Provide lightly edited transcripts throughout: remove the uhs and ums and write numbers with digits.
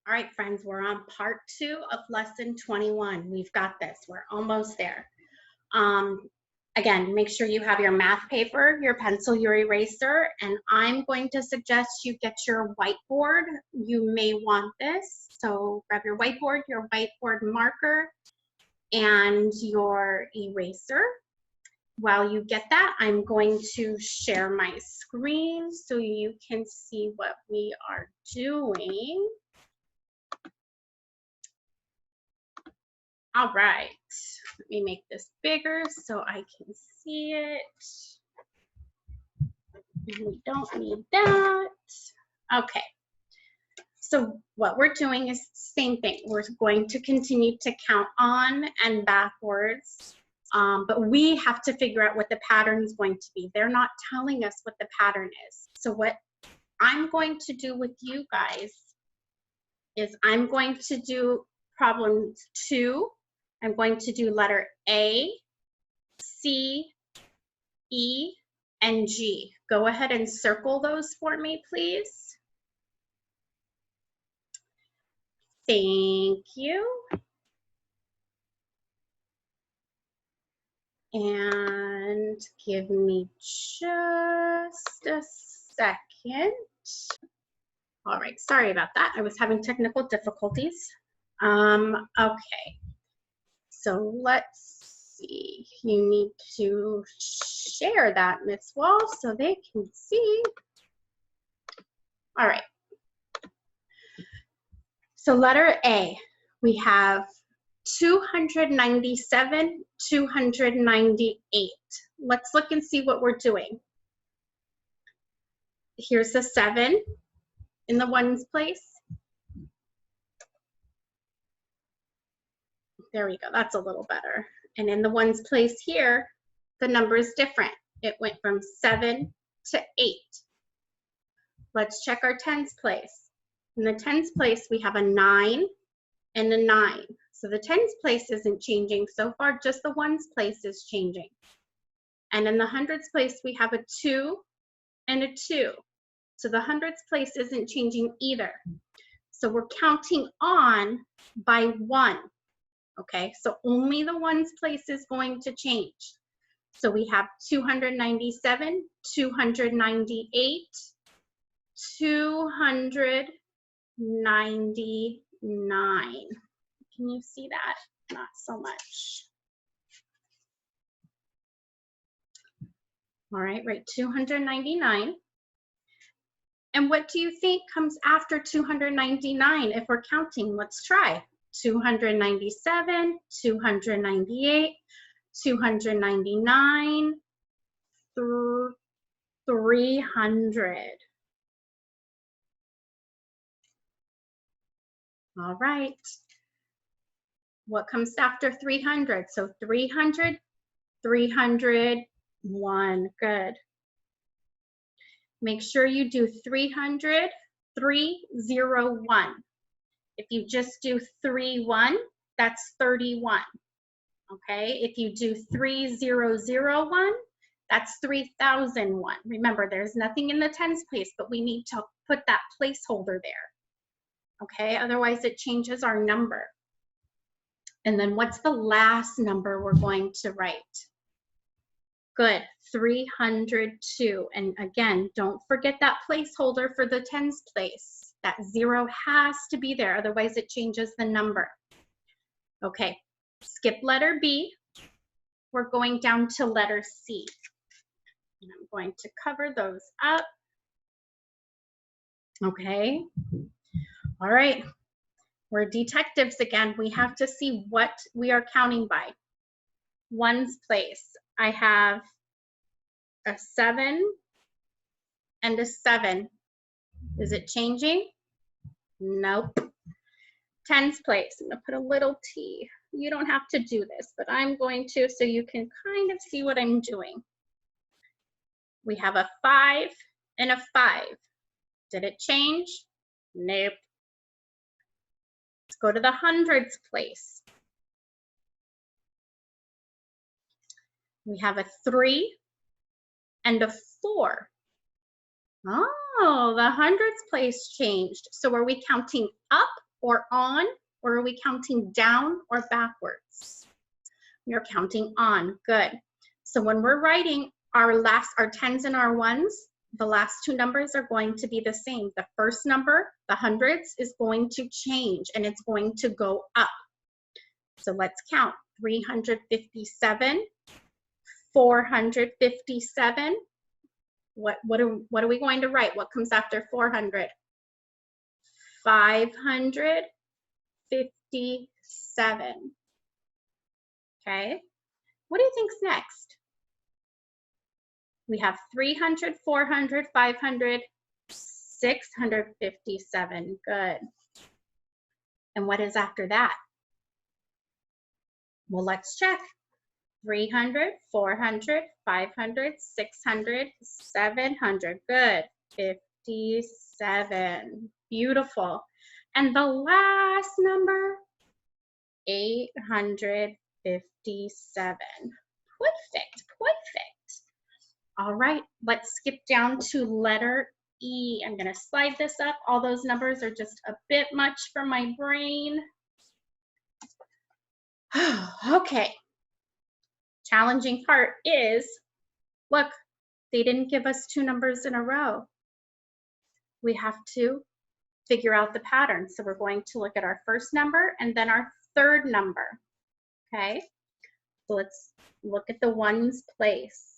All right, friends, we're on part 2 of lesson 21. We've got this. We're almost there. Again, make sure you have your math paper, your pencil, your eraser, and I'm going to suggest you get your whiteboard. You may want this. So grab your whiteboard marker, and your eraser. While you get that, I'm going to share my screen so you can see what we are doing. All right, let me make this bigger so I can see it. We don't need that. Okay, so what we're doing is the same thing. We're going to continue to count on and backwards, but we have to figure out what the pattern is going to be. They're not telling us what the pattern is. So what I'm going to do with you guys is I'm going to do problem 2. I'm going to do letter A, C, E, and G. Go ahead and circle those for me, please. Thank you. And give me just a second. All right, sorry about that. I was having technical difficulties. Okay. So let's see, you need to share that, Miss Wall, so they can see. All right. So letter A, we have 297, 298. Let's look and see what we're doing. Here's the 7 in the ones place. There we go, that's a little better. And in the ones place here, the number is different. It went from 7 to 8. Let's check our tens place. In the tens place, we have a 9 and a 9. So the tens place isn't changing so far, just the ones place is changing. And in the hundreds place, we have a 2 and a 2. So the hundreds place isn't changing either. So we're counting on by 1. Okay, so only the ones place is going to change. So we have 297, 298, 299. Can you see that? Not so much. All right, right, 299. And what do you think comes after 299 if we're counting? Let's try. 297, 298, 299, 300. All right. What comes after 300? So 300, 301. Good. Make sure you do 300, 301. If you just do 31, that's 31. Okay, if you do 3001, that's 3001. Remember, there's nothing in the tens place, but we need to put that placeholder there. Okay, otherwise it changes our number. And then what's the last number we're going to write? Good, 302. And again, don't forget that placeholder for the tens place. That 0 has to be there, otherwise it changes the number. Okay, skip letter B. We're going down to letter C. And I'm going to cover those up. Okay, all right. We're detectives again. We have to see what we are counting by. Ones place. I have a 7 and a 7. Is it changing? Nope. Tens place. I'm going to put a little T. You don't have to do this, but I'm going to so you can kind of see what I'm doing. We have a 5 and a 5. Did it change? Nope. Let's go to the hundreds place. We have a 3 and a 4. Oh, the hundreds place changed. So are we counting up or on, or are we counting down or backwards? We are counting on. Good. So when we're writing our tens and our ones, the last two numbers are going to be the same. The first number, the hundreds, is going to change and it's going to go up. So let's count. 357, 457. What are we going to write? What comes after 400? 557. Okay. What do you think's next? We have 300, 400, 500, 657. Good. And what is after that? Well, let's check. 300, 400, 500, 600, 700. Good. 57. Beautiful. And the last number, 857. Perfect. Perfect. All right, let's skip down to letter E. I'm going to slide this up. All those numbers are just a bit much for my brain. Okay. Challenging part is, look, they didn't give us two numbers in a row. We have to figure out the pattern. So we're going to look at our first number and then our third number. Okay, so let's look at the ones place.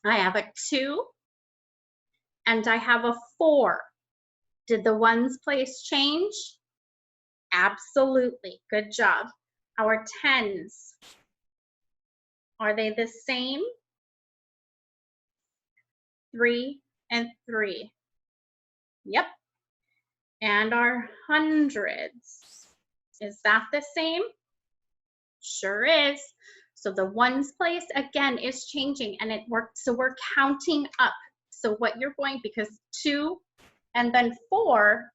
I have a 2 and I have a 4. Did the ones place change? Absolutely. Good job. Our tens, are they the same? 3 and 3. Yep. And our hundreds, is that the same? Sure is. So the ones place again is changing and it worked. So we're counting up. So what you're going, because 2 and then 4,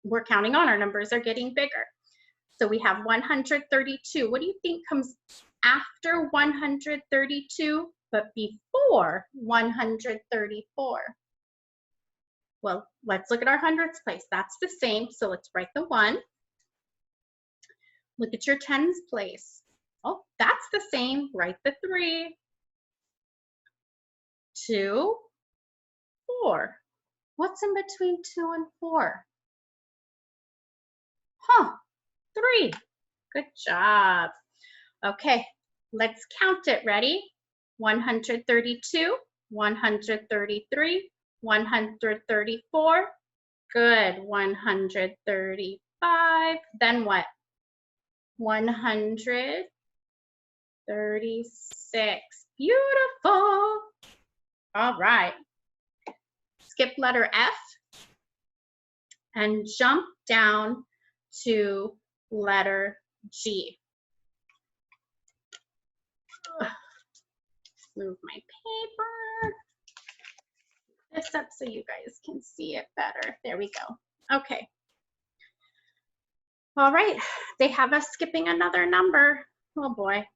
we're counting on, our numbers are getting bigger. So we have 132. What do you think comes after 132, but before 134? Well, let's look at our hundreds place. That's the same. So let's write the 1. Look at your tens place. Oh, that's the same. Write the 3. 2, 4. What's in between 2 and 4? Huh, 3. Good job. Okay, let's count it. Ready? 132, 133, 134. Good. 135. Then what? 136. Beautiful. All right. Skip letter F and jump down to letter G. Move my paper. This up so you guys can see it better. There we go. Okay. All right. They have us skipping another number. Oh boy.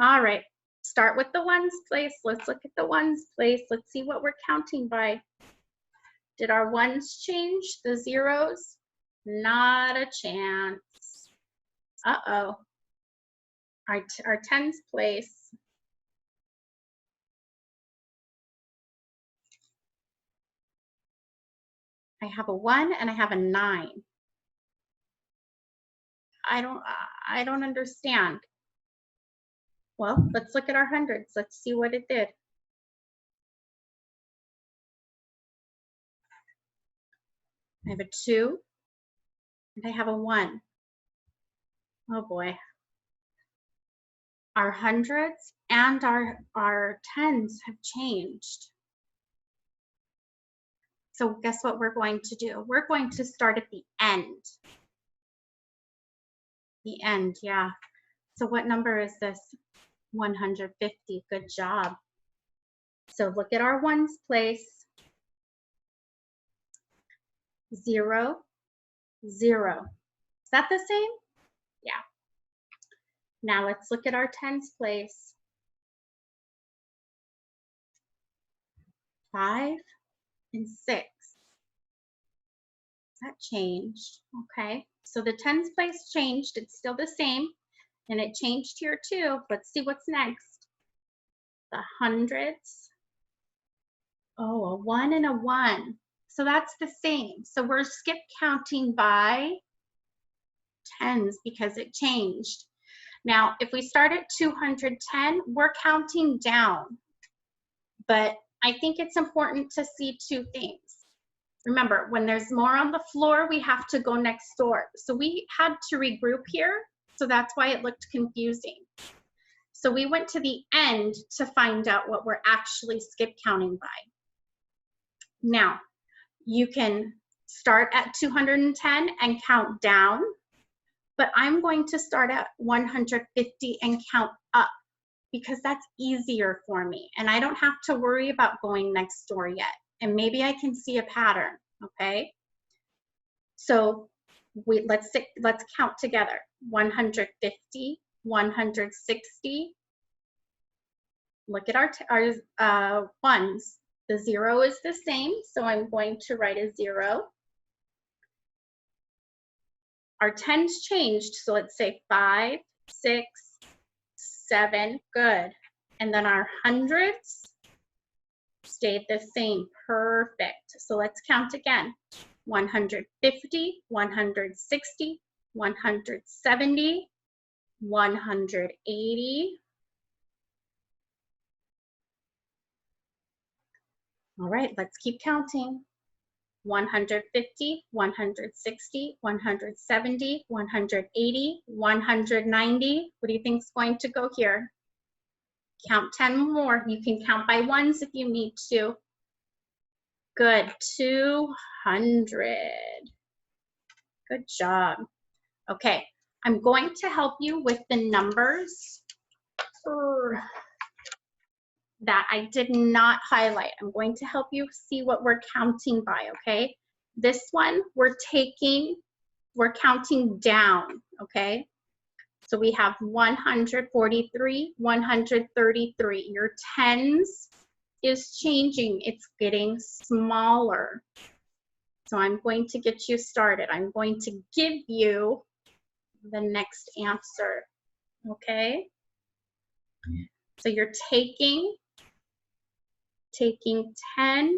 All right. Start with the ones place. Let's look at the ones place. Let's see what we're counting by. Did our ones change? The zeros? Not a chance. Uh-oh. Our tens place. I have a 1 and I have a 9. I don't understand. Well, let's look at our hundreds. Let's see what it did. I have a 2 and I have a 1. Oh boy. Our hundreds and our tens have changed. So guess what we're going to do? We're going to start at the end. The end, yeah. So what number is this? 150. Good job. So look at our ones place. 0, 0. Is that the same? Yeah. Now let's look at our tens place. 5 and 6. That changed. Okay, so the tens place changed. It's still the same, and it changed here too. Let's see what's next. The hundreds. Oh, a 1 and a 1. So that's the same. So we're skip counting by tens because it changed. Now, if we start at 210, we're counting down. But I think it's important to see two things. Remember, when there's more on the floor, we have to go next door. So we had to regroup here. So that's why it looked confusing. So we went to the end to find out what we're actually skip counting by. Now, you can start at 210 and count down, but I'm going to start at 150 and count up because that's easier for me. And I don't have to worry about going next door yet. And maybe I can see a pattern, okay? So let's count together. 150, 160. Look at our ones. The 0 is the same, so I'm going to write a 0. Our tens changed, so let's say 5, 6, 7, good. And then our hundreds stayed the same, perfect. So let's count again. 150, 160, 170, 180. All right, let's keep counting. 150, 160, 170, 180, 190. What do you think is going to go here? Count 10 more. You can count by ones if you need to. Good, 200. Good job. Okay, I'm going to help you with the numbers that I did not highlight. I'm going to help you see what we're counting by, okay? This one, we're counting down, okay? So we have 143, 133. Your tens is changing. It's getting smaller. So I'm going to get you started. I'm going to give you the next answer, okay? So you're taking 10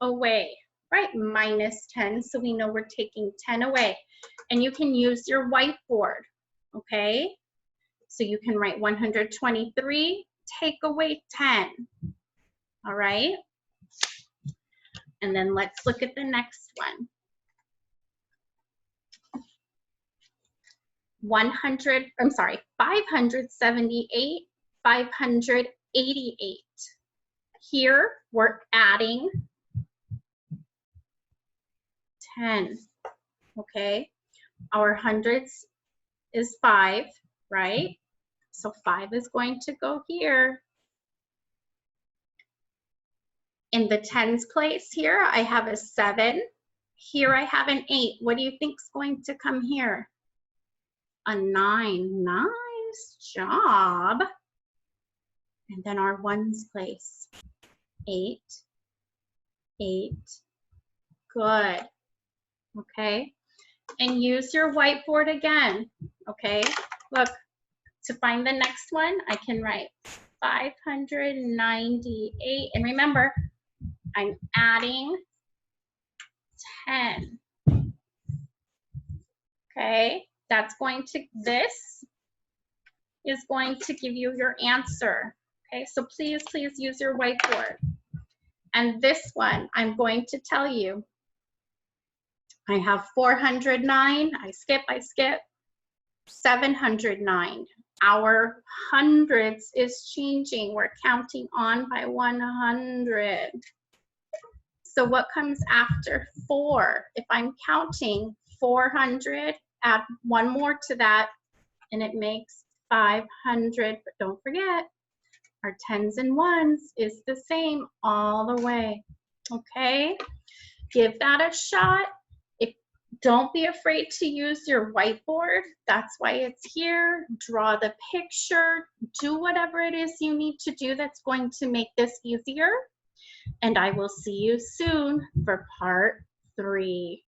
away, right? Minus 10, so we know we're taking 10 away. And you can use your whiteboard, okay? So you can write 123, take away 10, all right? And then let's look at the next one. 578, 588. Here, we're adding 10, okay? Our hundreds is 5, right? So 5 is going to go here. In the tens place here, I have a 7. Here I have an 8. What do you think is going to come here? A 9. Nice job. And then our ones place. 8, 8, good, okay? And use your whiteboard again, okay? Look, to find the next one, I can write 598, and remember, I'm adding 10, okay? This is going to give you your answer, okay? So please use your whiteboard. And this one, I'm going to tell you, I have 409, I skip, 709. Our hundreds is changing. We're counting on by 100. So what comes after 4? If I'm counting 400, add 1 more to that, and it makes 500. But don't forget, our tens and ones is the same all the way, okay? Give that a shot. Don't be afraid to use your whiteboard. That's why it's here. Draw the picture. Do whatever it is you need to do that's going to make this easier. And I will see you soon for part 3.